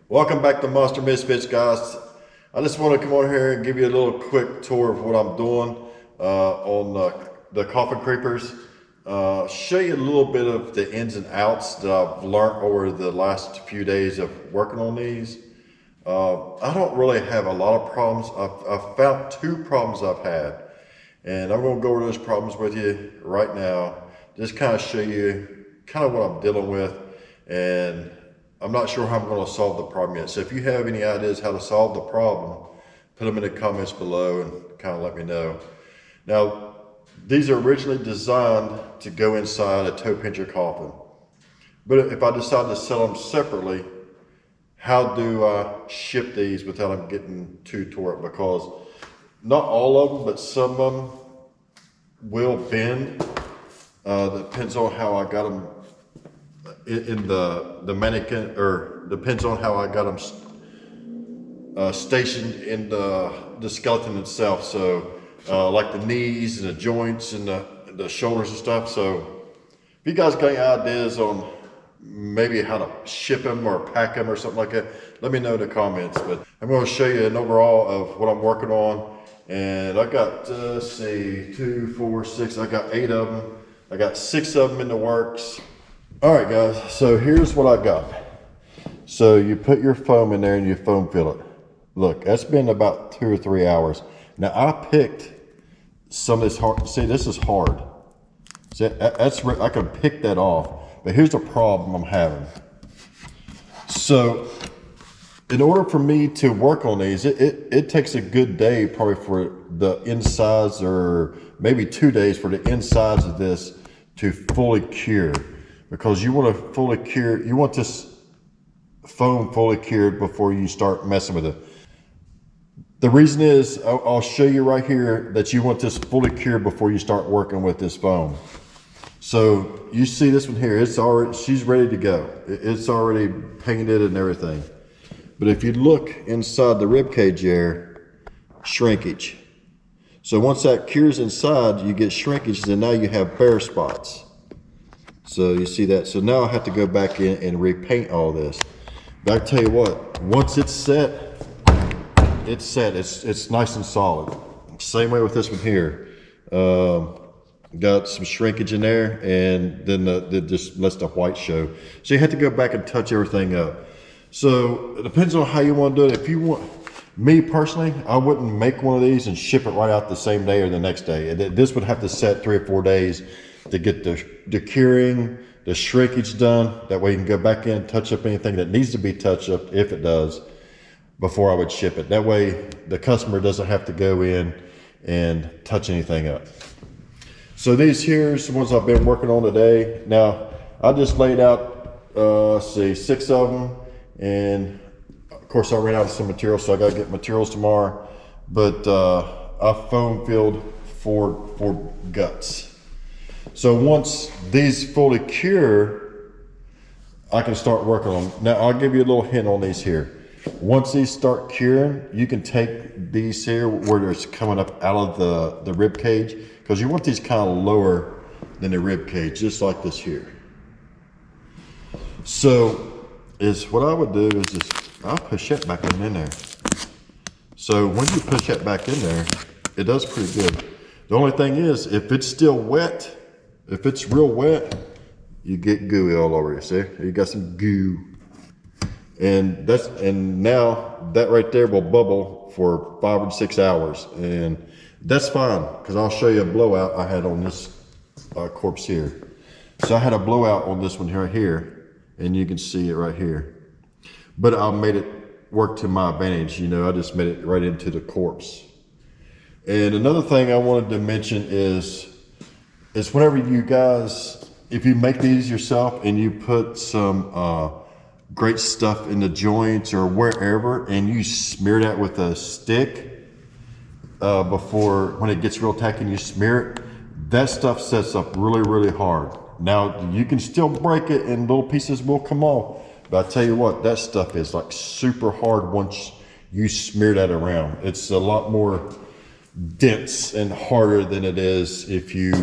Welcome back to Monster Misfits, guys. I just want to come on here and give you a little quick tour of what I'm doing on the Coffin Creepers. Show you a little bit of the ins and outs that I've learned over the last few days of working on these. I don't really have a lot of problems. I've found two problems I've had, and I'm going to go over those problems with you right now. Just kind of show you kind of what I'm dealing with, and I'm not sure how I'm going to solve the problem yet. So if you have any ideas how to solve the problem, put them in the comments below and kind of let me know. Now, these are originally designed to go inside a toe pincher coffin. But if I decide to sell them separately, how do I ship these without them getting too tore up? Because not all of them, but some of them will bend. Depends on how I got them in the mannequin, or depends on how I got them stationed in the skeleton itself. So like the knees and the joints and the shoulders and stuff. So if you guys got any ideas on maybe how to ship them or pack them or something like that, let me know in the comments. But I'm going to show you an overall of what I'm working on. And I got, let's see, 2, 4, 6, I got 8 of them. I got 6 of them in the works. All right, guys, so here's what I got. So you put your foam in there and you foam fill it. Look, that's been about 2 or 3 hours. Now I picked some of this hard. See, this is hard. See, I can pick that off. But here's the problem I'm having. So in order for me to work on these, it takes a good day probably for the insides, or maybe 2 days for the insides of this to fully cure. Because you want to fully cure, you want this foam fully cured before you start messing with it. The reason is, I'll show you right here that you want this fully cured before you start working with this foam. So you see this one here, it's already, she's ready to go. It's already painted and everything. But if you look inside the rib cage there, shrinkage. So once that cures inside, you get shrinkage, and now you have bare spots. So you see that. So now I have to go back in and repaint all this. But I tell you what, once it's set, it's set. It's nice and solid. Same way with this one here. Got some shrinkage in there, and then it just lets the white show. So you have to go back and touch everything up. So it depends on how you want to do it. If you want, me personally, I wouldn't make one of these and ship it right out the same day or the next day. This would have to set 3 or 4 days to get the curing, the shrinkage done. That way you can go back in, touch up anything that needs to be touched up, if it does, before I would ship it. That way the customer doesn't have to go in and touch anything up. So these here's the ones I've been working on today. Now I just laid out, let's see, 6 of them, and of course I ran out of some material, so I got to get materials tomorrow. But I foam filled 4 guts. So once these fully cure, I can start working on them. Now I'll give you a little hint on these here. Once these start curing, you can take these here where it's coming up out of the rib cage, because you want these kind of lower than the rib cage, just like this here. So what I would do is just, I'll push that back in there. So when you push that back in there, it does pretty good. The only thing is, if it's still wet, if it's real wet, you get gooey all over you. See, you got some goo, and now that right there will bubble for 5 or 6 hours, and that's fine, because I'll show you a blowout I had on this corpse here. So I had a blowout on this one right here, and you can see it right here. But I made it work to my advantage. You know, I just made it right into the corpse. And another thing I wanted to mention is whenever you guys, if you make these yourself and you put some great stuff in the joints or wherever, and you smear that with a stick before, when it gets real tacky and you smear it, that stuff sets up really, really hard. Now you can still break it and little pieces will come off, but I tell you what, that stuff is like super hard once you smear that around. It's a lot more dense and harder than it is if you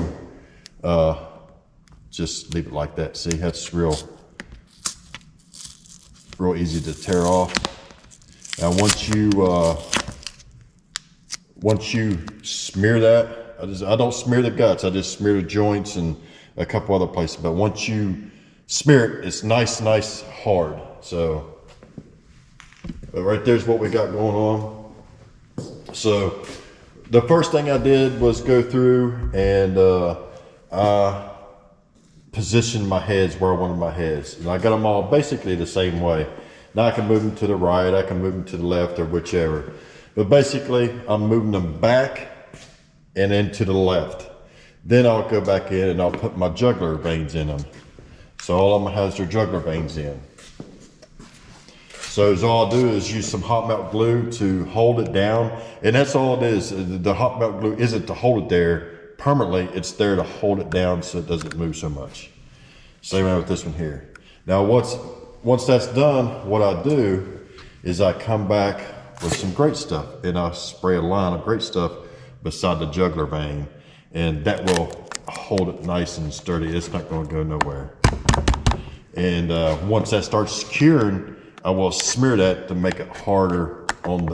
just leave it like that. See, that's real. real easy to tear off. Now once you smear that, I don't smear the guts, I just smear the joints and a couple other places. But once you smear it, it's nice hard. So right there's what we got going on. So the first thing I did was go through and I positioned my heads where I wanted my heads. And I got them all basically the same way. Now I can move them to the right, I can move them to the left, or whichever. But basically, I'm moving them back and then to the left. Then I'll go back in and I'll put my jugular veins in them. So all of them has their jugular veins in. So all I'll do is use some hot melt glue to hold it down. And that's all it is. The hot melt glue isn't to hold it there permanently, it's there to hold it down so it doesn't move so much. Same way with this one here. Now once that's done, what I do is I come back with some great stuff and I spray a line of great stuff beside the jugular vein, and that will hold it nice and sturdy. It's not going to go nowhere. And once that starts curing, I will smear that to make it harder on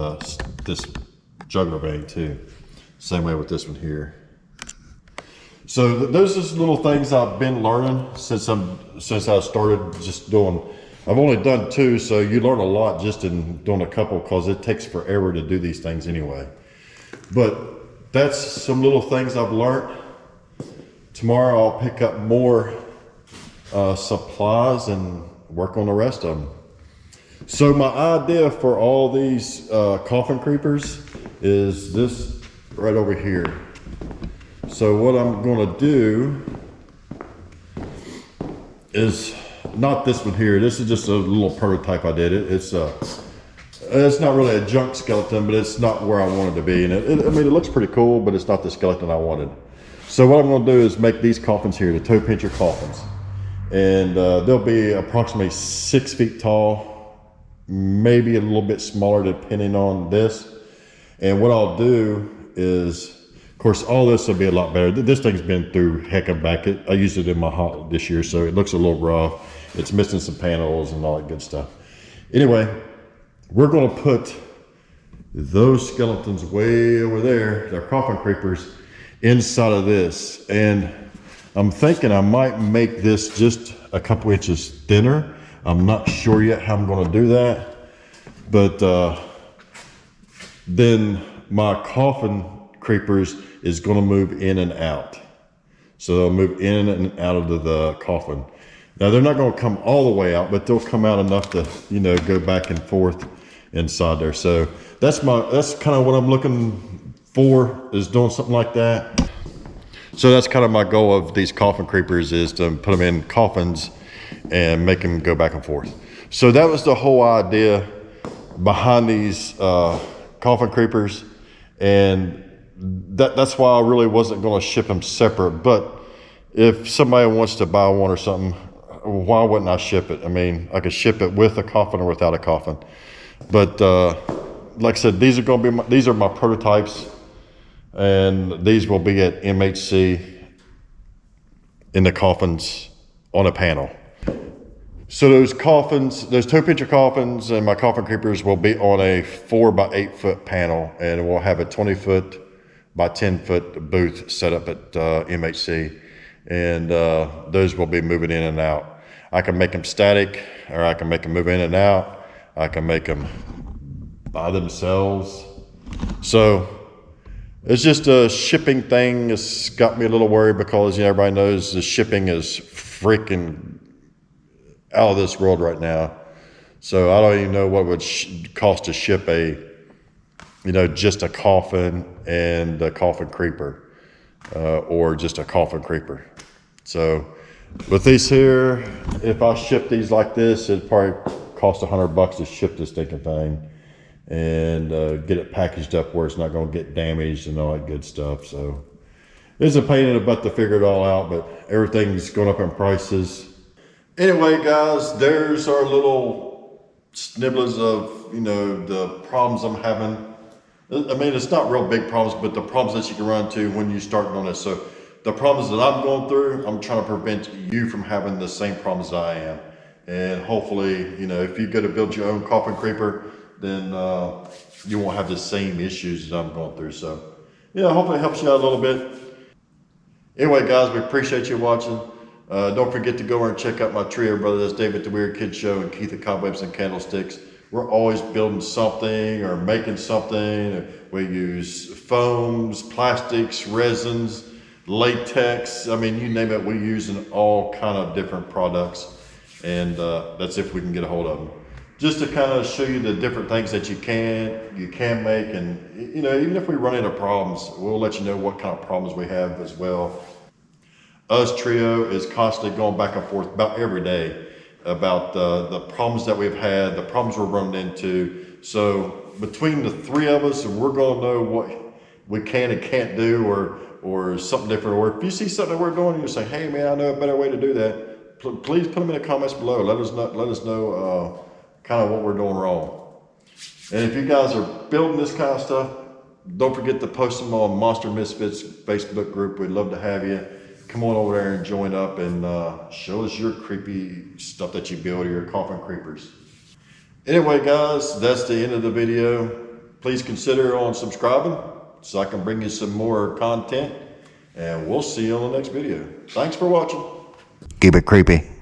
this jugular vein too. Same way with this one here. So those are little things I've been learning since I started just doing. I've only done 2, so you learn a lot just in doing a couple, because it takes forever to do these things anyway. But that's some little things I've learned. Tomorrow I'll pick up more supplies and work on the rest of them. So my idea for all these coffin creepers is this right over here. So what I'm gonna do is not this one here. This is just a little prototype I did. It's not really a junk skeleton, but it's not where I wanted to be. And I mean, it looks pretty cool, but it's not the skeleton I wanted. So what I'm going to do is make these coffins here, the toe pincher coffins. And they'll be approximately 6 feet tall, maybe a little bit smaller depending on this. And what I'll do is, of course, all this will be a lot better. This thing's been through heck and back. I used it in my hot this year, so it looks a little rough. It's missing some panels and all that good stuff. Anyway, we're going to put those skeletons way over there, they're coffin creepers, inside of this. And I'm thinking I might make this just a couple inches thinner. I'm not sure yet how I'm going to do that. But then my coffin creepers is going to move in and out. So they'll move in and out of the coffin. Now they're not going to come all the way out, but they'll come out enough to, you know, go back and forth inside there. So that's kind of what I'm looking for, is doing something like that. So that's kind of my goal of these coffin creepers, is to put them in coffins and make them go back and forth. So that was the whole idea behind these coffin creepers, and that's why I really wasn't going to ship them separate. But if somebody wants to buy one or something, why wouldn't I ship it? I mean, I could ship it with a coffin or without a coffin. But like I said, these are my prototypes, and these will be at MHC in the coffins on a panel. So those coffins, those toe pincher coffins and my coffin creepers will be on a 4 by 8 foot panel, and we'll have a 20 foot by 10 foot booth set up at MHC. And those will be moving in and out. I can make them static, or I can make them move in and out. I can make them by themselves. So it's just a shipping thing. It's got me a little worried because, you know, everybody knows the shipping is freaking out of this world right now. So I don't even know what it would cost to ship just a coffin and a coffin creeper, or just a coffin creeper. So with these here, if I ship these like this, it'd probably cost $100 to ship this stinking thing and get it packaged up where it's not going to get damaged and all that good stuff. So it's a pain in the butt to figure it all out, but everything's going up in prices. Anyway, guys, there's our little snibblers of, the problems I'm having. I mean, it's not real big problems, but the problems that you can run into when you start doing this. So the problems that I'm going through, I'm trying to prevent you from having the same problems that I am. And hopefully, you know, if you go to build your own coffin creeper, then you won't have the same issues that I'm going through. So, yeah, hopefully it helps you out a little bit. Anyway, guys, we appreciate you watching. Don't forget to go over and check out my trio brothers, David the Weird Kid Show and Keith the Cobwebs and Candlesticks. We're always building something or making something. We use foams, plastics, resins, latex. I mean, you name it, we're using all kind of different products. And that's if we can get a hold of them. Just to kind of show you the different things that you can make. And, you know, even if we run into problems, we'll let you know what kind of problems we have as well. Us trio is constantly going back and forth about every day about the problems that we've had, the problems we're running into. So between the three of us, we're going to know what we can and can't do, or something different. Or if you see something that we're doing and you're saying, hey man, I know a better way to do that, please put them in the comments below. Let us know kind of what we're doing wrong. And if you guys are building this kind of stuff, don't forget to post them on Monster Misfits Facebook group. We'd love to have you. Come on over there and join up and show us your creepy stuff that you build, or your coffin creepers. Anyway, guys, that's the end of the video. Please consider on subscribing so I can bring you some more content. And we'll see you on the next video. Thanks for watching. Keep it creepy.